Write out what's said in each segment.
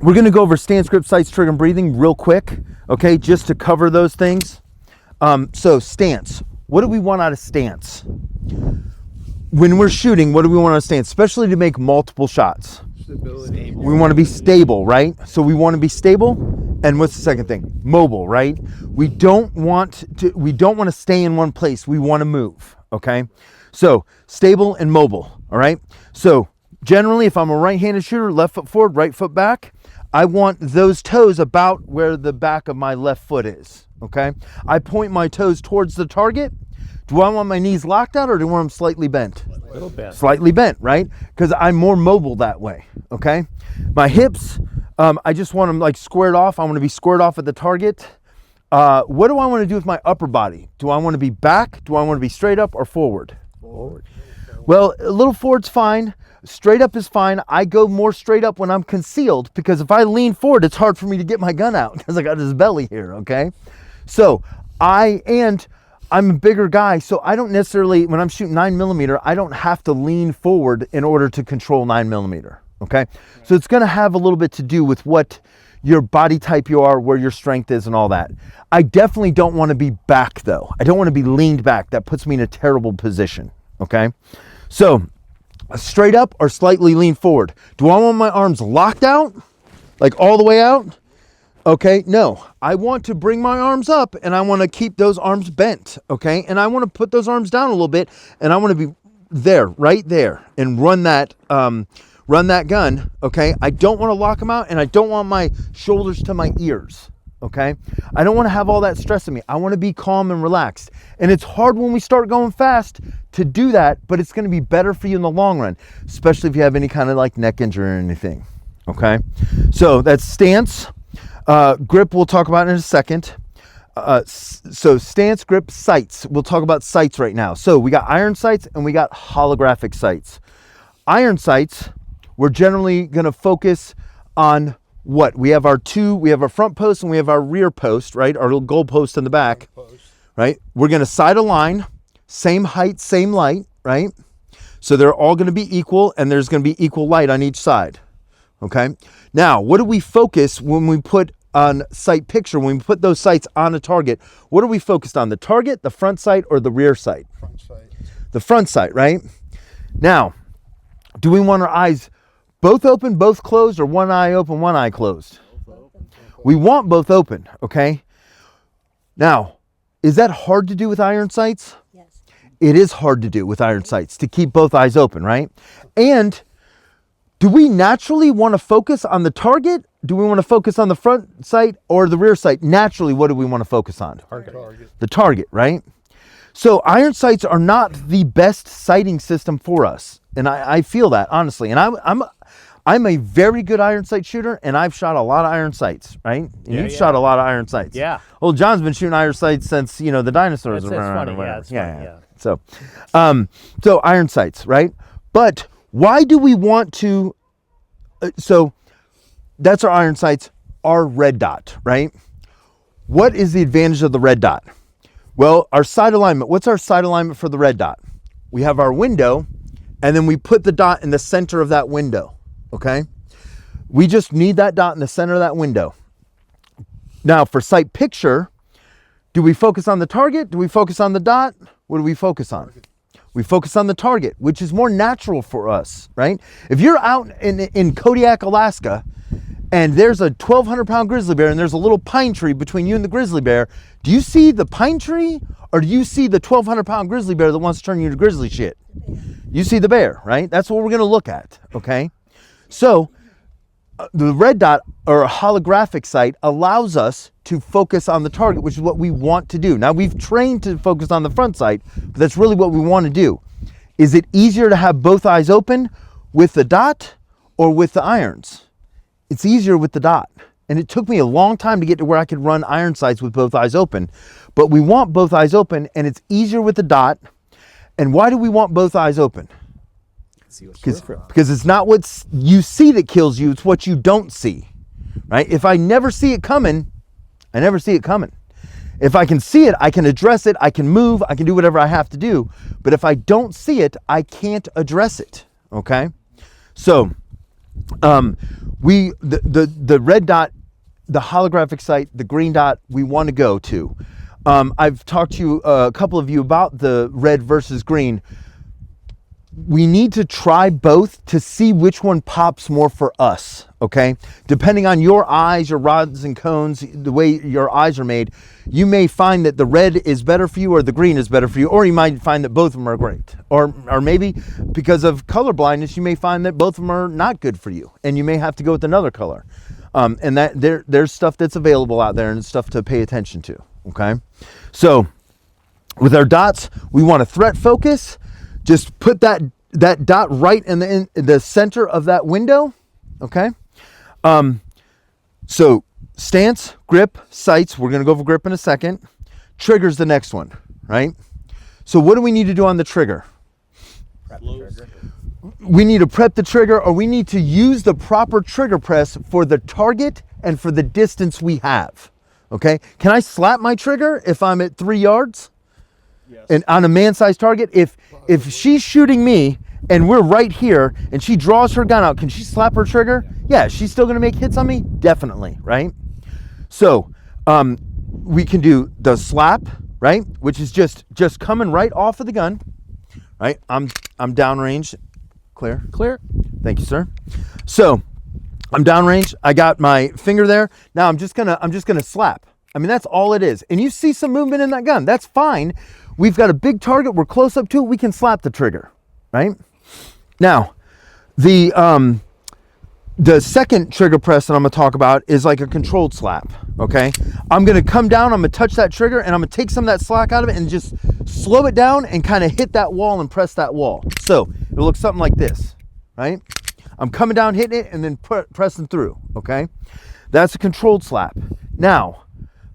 We're going to go over stance, grip, sights, trigger, and breathing real quick, okay, just to cover those things. So stance, what do we want out of stance? When we're shooting, what do we want out of stance, especially to make multiple shots? Stability. We want to be stable, right? So we want to be stable. And what's the second thing? Mobile, right? We don't want to stay in one place. We want to move, okay? So stable and mobile, all right? So generally, if I'm a right-handed shooter, left foot forward, right foot back, I want those toes about where the back of my left foot is, okay? I point my toes towards the target. Do I want my knees locked out or do I want them slightly bent? A little bent. Slightly bent, right? Because I'm more mobile that way, okay? My hips, I just want them like squared off. I want to be squared off at the target. What do I want to do with my upper body? Do I want to be back? Do I want to be straight up or forward? Forward. Well, a little forward's fine. Straight up is fine. I go more straight up when I'm concealed because if I lean forward, it's hard for me to get my gun out because I got this belly here, okay? So I'm a bigger guy, so I don't necessarily, when I'm shooting 9mm, I don't have to lean forward in order to control 9mm, okay? So it's gonna have a little bit to do with what your body type you are, where your strength is and all that. I definitely don't wanna be back though. I don't wanna be leaned back. That puts me in a terrible position, okay? So straight up or slightly lean forward. Do I want my arms locked out? Like all the way out? Okay, no, I want to bring my arms up and I want to keep those arms bent, okay? And I want to put those arms down a little bit and I want to be there, right there, and run that gun, okay? I don't want to lock them out and I don't want my shoulders to my ears, okay? I don't want to have all that stress in me. I want to be calm and relaxed. And it's hard when we start going fast to do that, but it's going to be better for you in the long run, especially if you have any kind of like neck injury or anything, okay? So that's stance. Grip we'll talk about in a second. So stance, grip, sights. We'll talk about sights right now. So we got iron sights and we got holographic sights. Iron sights, we're generally going to focus on what? We have our front post and we have our rear post, right? Our little goal post in the back, right? We're going to sight align, same height, same light, right? So they're all going to be equal and there's going to be equal light on each side, okay? Now, what do we focus when we put on sight picture, when we put those sights on a target? What are we focused on? The target, the front sight, or the rear sight? Front sight. The front sight, right? Now, do we want our eyes both open, both closed, or one eye open, one eye closed? We want both open, okay? Now, is that hard to do with iron sights? Yes. It is hard to do with iron sights, to keep both eyes open, right? And do we naturally want to focus on the target? Do we want to focus on the front sight or the rear sight? Naturally, what do we want to focus on? Target. The target, right? So iron sights are not the best sighting system for us. And I feel that, honestly. And I'm a very good iron sight shooter, and I've shot a lot of iron sights, right? And you've shot a lot of iron sights. Yeah. Well, John's been shooting iron sights since, the dinosaurs were That's around. funny. Or Yeah, whatever. it's funny, Yeah. So iron sights, right? But why do we want to, so that's our iron sights, our red dot, right? What is the advantage of the red dot? Well, our sight alignment, what's our sight alignment for the red dot? We have our window, and then we put the dot in the center of that window, okay? We just need that dot in the center of that window. Now, for sight picture, do we focus on the target? Do we focus on the dot? What do we focus on? We focus on the target, which is more natural for us, right? If you're out in Kodiak, Alaska, and there's a 1,200-pound grizzly bear and there's a little pine tree between you and the grizzly bear, do you see the pine tree or do you see the 1,200-pound grizzly bear that wants to turn you to grizzly shit? You see the bear, right? That's what we're going to look at, okay? So the red dot or holographic sight allows us to focus on the target, which is what we want to do. Now, we've trained to focus on the front sight, but that's really what we want to do. Is it easier to have both eyes open with the dot or with the irons? It's easier with the dot. And it took me a long time to get to where I could run iron sights with both eyes open. But we want both eyes open, and it's easier with the dot. And why do we want both eyes open? Because it's not what you see that kills you, it's what you don't see, right? If I never see it coming, I never see it coming. If I can see it, I can address it, I can move, I can do whatever I have to do. But if I don't see it, I can't address it, okay? So The red dot, the holographic sight, the green dot we want to go to. I've talked to you, a couple of you, about the red versus green. We need to try both to see which one pops more for us, okay? Depending on your eyes, your rods and cones, the way your eyes are made, you may find that the red is better for you or the green is better for you, or you might find that both of them are great. Or maybe because of color blindness, you may find that both of them are not good for you, and you may have to go with another color. And that there's stuff that's available out there and stuff to pay attention to, okay? So with our dots, we want to threat focus. Just put that dot right in the center of that window, okay? So stance, grip, sights. We're going to go over grip in a second. Trigger's the next one, right? So what do we need to do on the trigger? Prep the trigger. We need to prep the trigger, or we need to use the proper trigger press for the target and for the distance we have, okay? Can I slap my trigger if I'm at 3 yards? Yes. And on a man-sized target, if she's shooting me and we're right here and she draws her gun out, can she slap her trigger? Yeah, she's still gonna make hits on me? Definitely, right? So we can do the slap, right? Which is just coming right off of the gun, right? I'm downrange. Clear? Clear. Thank you, sir. So I'm downrange. I got my finger there. Now I'm just gonna slap. I mean, that's all it is. And you see some movement in that gun. That's fine. We've got a big target. We're close up to it. We can slap the trigger, right? Now, the second trigger press that I'm gonna talk about is like a controlled slap, okay? I'm gonna come down, I'm gonna touch that trigger, and I'm gonna take some of that slack out of it and just slow it down and kind of hit that wall and press that wall. So it looks something like this, right? I'm coming down, hitting it, and then pressing through, okay? That's a controlled slap. Now,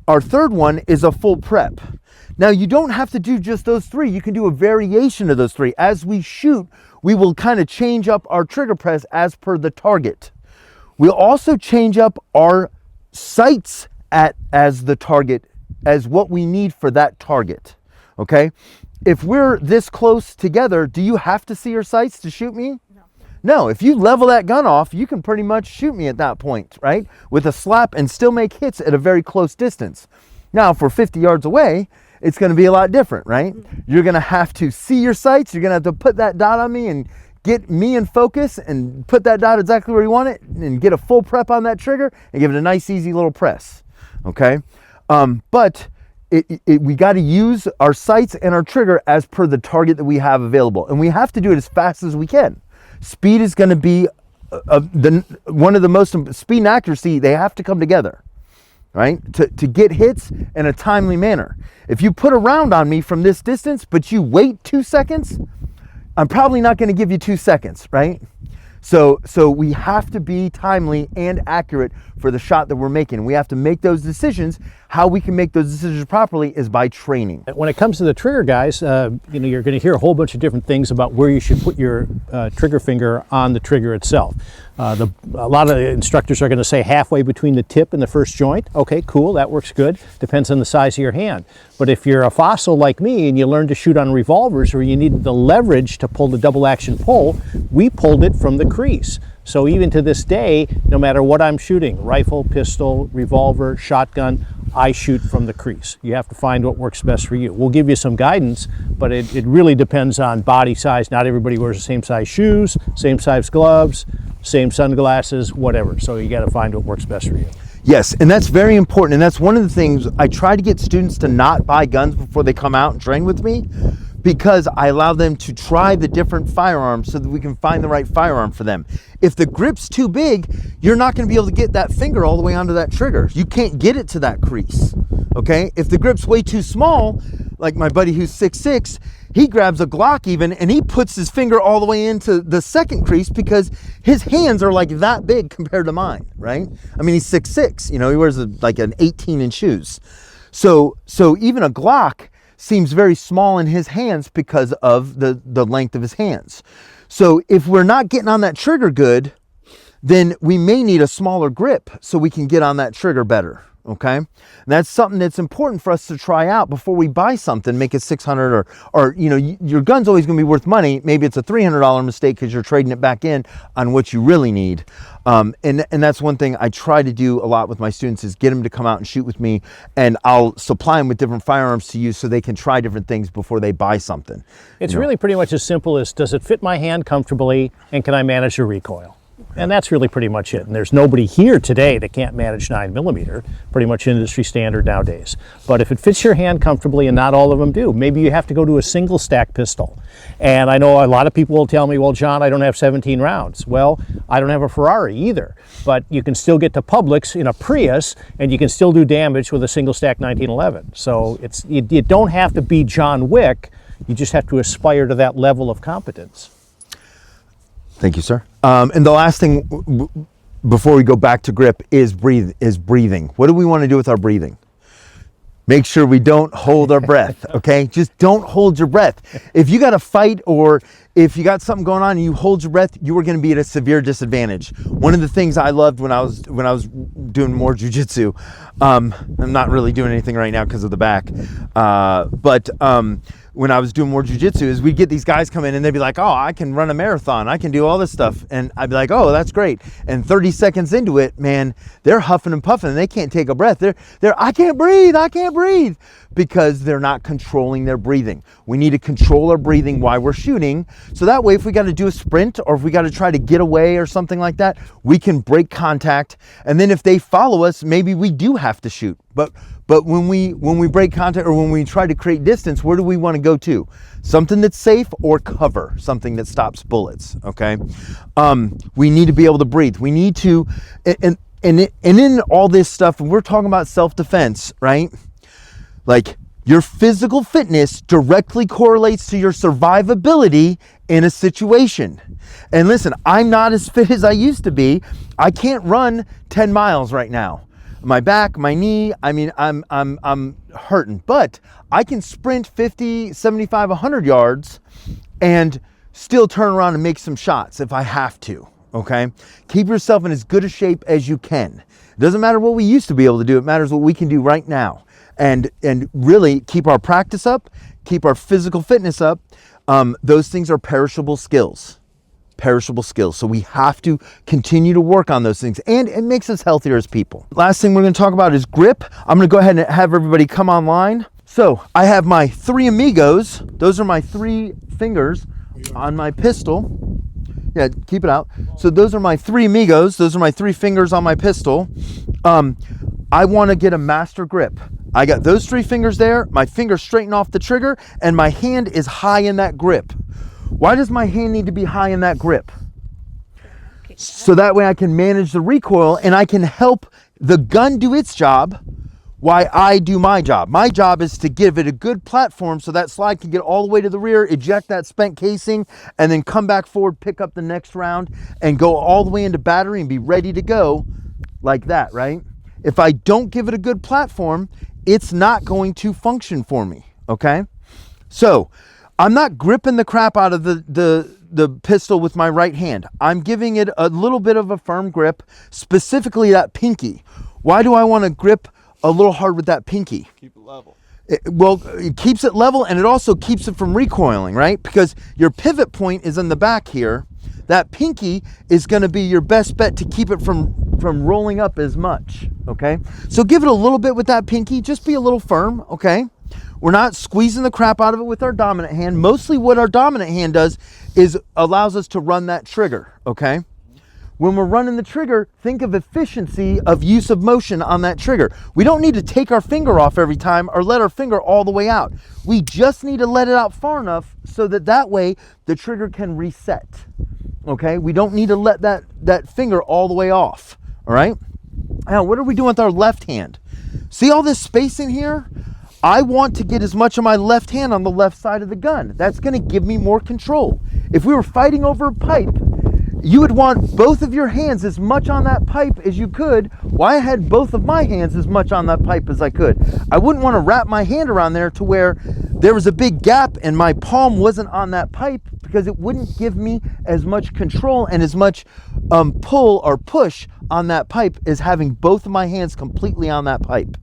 our third one is a full prep. Now, you don't have to do just those three. You can do a variation of those three. As we shoot, we will kind of change up our trigger press as per the target. We'll also change up our sights as the target, as what we need for that target, okay? If we're this close together, do you have to see your sights to shoot me? No, if you level that gun off, you can pretty much shoot me at that point, right? With a slap and still make hits at a very close distance. Now, if we're 50 yards away, it's gonna be a lot different, right? You're gonna have to see your sights, you're gonna have to put that dot on me and get me in focus and put that dot exactly where you want it and get a full prep on that trigger and give it a nice, easy little press, okay? But we gotta use our sights and our trigger as per the target that we have available. And we have to do it as fast as we can. Speed is going to be one of the most, speed and accuracy, they have to come together, right? To get hits in a timely manner. If you put a round on me from this distance, but you wait 2 seconds, I'm probably not going to give you 2 seconds, right? So we have to be timely and accurate for the shot that we're making. We have to make those decisions. How we can make those decisions properly is by training. When it comes to the trigger, guys, you're going to hear a whole bunch of different things about where you should put your trigger finger on the trigger itself. A lot of instructors are going to say halfway between the tip and the first joint. Okay, cool, that works good. Depends on the size of your hand. But if you're a fossil like me and you learn to shoot on revolvers where you need the leverage to pull the double action pull, we pulled it from the crease. So even to this day, no matter what I'm shooting, rifle, pistol, revolver, shotgun, I shoot from the crease. You have to find what works best for you. We'll give you some guidance, but it really depends on body size. Not everybody wears the same size shoes, same size gloves, same sunglasses, whatever. So you got to find what works best for you. Yes, and that's very important. And that's one of the things I try to get students to not buy guns before they come out and train with me, because I allow them to try the different firearms so that we can find the right firearm for them. If the grip's too big, you're not going to be able to get that finger all the way onto that trigger. You can't get it to that crease, okay? If the grip's way too small, like my buddy who's 6'6", he grabs a Glock even and he puts his finger all the way into the second crease because his hands are like that big compared to mine, right? I mean, he's 6'6", he wears like an 18-inch shoes. So even a Glock seems very small in his hands because of the length of his hands. So if we're not getting on that trigger good, then we may need a smaller grip so we can get on that trigger better, okay? And that's something that's important for us to try out before we buy something, make it $600 or you know, your gun's always gonna be worth money. Maybe it's a $300 mistake because you're trading it back in on what you really need. And that's one thing I try to do a lot with my students is get them to come out and shoot with me, and I'll supply them with different firearms to use so they can try different things before they buy something. It's really pretty much as simple as, does it fit my hand comfortably, and can I manage the recoil? And that's really pretty much it. And there's nobody here today that can't manage 9mm, pretty much industry standard nowadays. But if it fits your hand comfortably, and not all of them do, maybe you have to go to a single stack pistol. And I know a lot of people will tell me, well, John, I don't have 17 rounds. Well, I don't have a Ferrari either, but you can still get to Publix in a Prius, and you can still do damage with a single stack 1911. So you don't have to be John Wick, you just have to aspire to that level of competence. Thank you, sir. And the last thing before we go back to grip is breathing. What do we want to do with our breathing? Make sure we don't hold our breath, okay? Just don't hold your breath. If you got a fight or if you got something going on and you hold your breath, you are going to be at a severe disadvantage. One of the things I loved when I was doing more jiu-jitsu, I'm not really doing anything right now because of the back, but when I was doing more jiu-jitsu is we'd get these guys come in and they'd be like, oh, I can run a marathon, I can do all this stuff. And I'd be like, oh, that's great. And 30 seconds into it, man, they're huffing and puffing and they can't take a breath. They're I can't breathe, because they're not controlling their breathing. We need to control our breathing while we're shooting. So that way, if we got to do a sprint or if we got to try to get away or something like that, we can break contact. And then if they follow us, maybe we do have to shoot. But when we break contact or when we try to create distance, where do we want to go to? Something that's safe or cover, something that stops bullets, okay? We need to be able to breathe. We need to, and in all this stuff, and we're talking about self-defense, right? Like, your physical fitness directly correlates to your survivability in a situation. And listen, I'm not as fit as I used to be. I can't run 10 miles right now. My back, my knee, I mean, I'm hurting, but I can sprint 50, 75, 100 yards and still turn around and make some shots if I have to, okay? Keep yourself in as good a shape as you can. It doesn't matter what we used to be able to do, it matters what we can do right now. And really keep our practice up, keep our physical fitness up. Those things are perishable skills. So we have to continue to work on those things, and it makes us healthier as people. Last thing we're going to talk about is grip. I'm going to go ahead and have everybody come online. So I have my 3 amigos. Those are my 3 fingers on my pistol. Yeah, keep it out. So those are my 3 amigos. Those are my 3 fingers on my pistol. I want to get a master grip. I got those 3 fingers there, my fingers straighten off the trigger, and my hand is high in that grip. Why does my hand need to be high in that grip? So that way I can manage the recoil and I can help the gun do its job while I do my job. My job is to give it a good platform so that slide can get all the way to the rear, eject that spent casing, and then come back forward, pick up the next round, and go all the way into battery and be ready to go like that, right? If I don't give it a good platform, it's not going to function for me, okay? So I'm not gripping the crap out of the pistol with my right hand. I'm giving it a little bit of a firm grip, specifically that pinky. Why do I want to grip a little hard with that pinky? Keep it level. It keeps it level, and it also keeps it from recoiling, right? Because your pivot point is in the back here. That pinky is going to be your best bet to keep it from rolling up as much, okay? So give it a little bit with that pinky. Just be a little firm, okay? We're not squeezing the crap out of it with our dominant hand. Mostly what our dominant hand does is allows us to run that trigger, okay? When we're running the trigger, think of efficiency of use of motion on that trigger. We don't need to take our finger off every time or let our finger all the way out. We just need to let it out far enough so that way the trigger can reset, okay? We don't need to let that finger all the way off, all right? Now, what are we doing with our left hand? See all this space in here? I want to get as much of my left hand on the left side of the gun. That's going to give me more control. If we were fighting over a pipe, you would want both of your hands as much on that pipe as you could. Well, I had both of my hands as much on that pipe as I could. I wouldn't want to wrap my hand around there to where there was a big gap and my palm wasn't on that pipe, because it wouldn't give me as much control and as much pull or push on that pipe as having both of my hands completely on that pipe.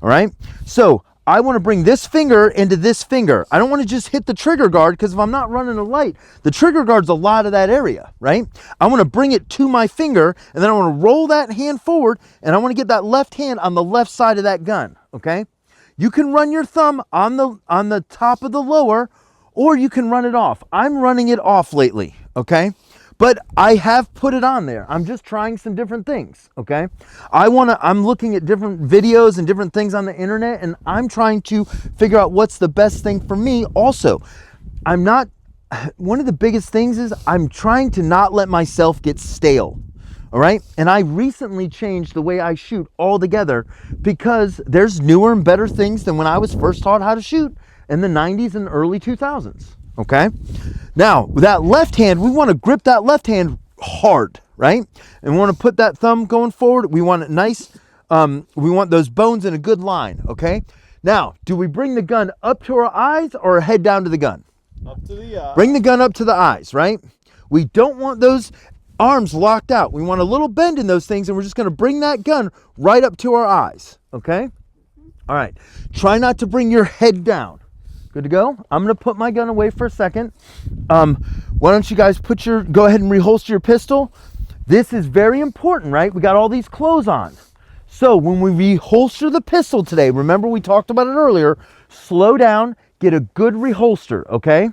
All right. So I want to bring this finger into this finger. I don't want to just hit the trigger guard, because if I'm not running a light, the trigger guard's a lot of that area, right? I want to bring it to my finger, and then I want to roll that hand forward, and I want to get that left hand on the left side of that gun, okay? You can run your thumb on the top of the lower, or you can run it off. I'm running it off lately, okay? But I have put it on there. I'm just trying some different things, okay? I'm looking at different videos and different things on the internet, and I'm trying to figure out what's the best thing for me also. One of the biggest things is I'm trying to not let myself get stale, all right? And I recently changed the way I shoot altogether, because there's newer and better things than when I was first taught how to shoot in the 90s and early 2000s. Okay. Now, with that left hand, we want to grip that left hand hard, right? And we want to put that thumb going forward. We want it nice. We want those bones in a good line. Okay. Now, do we bring the gun up to our eyes or head down to the gun? Up to the eye. Bring the gun up to the eyes, right? We don't want those arms locked out. We want a little bend in those things, and we're just going to bring that gun right up to our eyes. Okay. All right. Try not to bring your head down. Good to go? I'm going to put my gun away for a second. Why don't you guys go ahead and reholster your pistol. This is very important, right? We got all these clothes on. So when we reholster the pistol today, remember we talked about it earlier, slow down, get a good reholster, okay?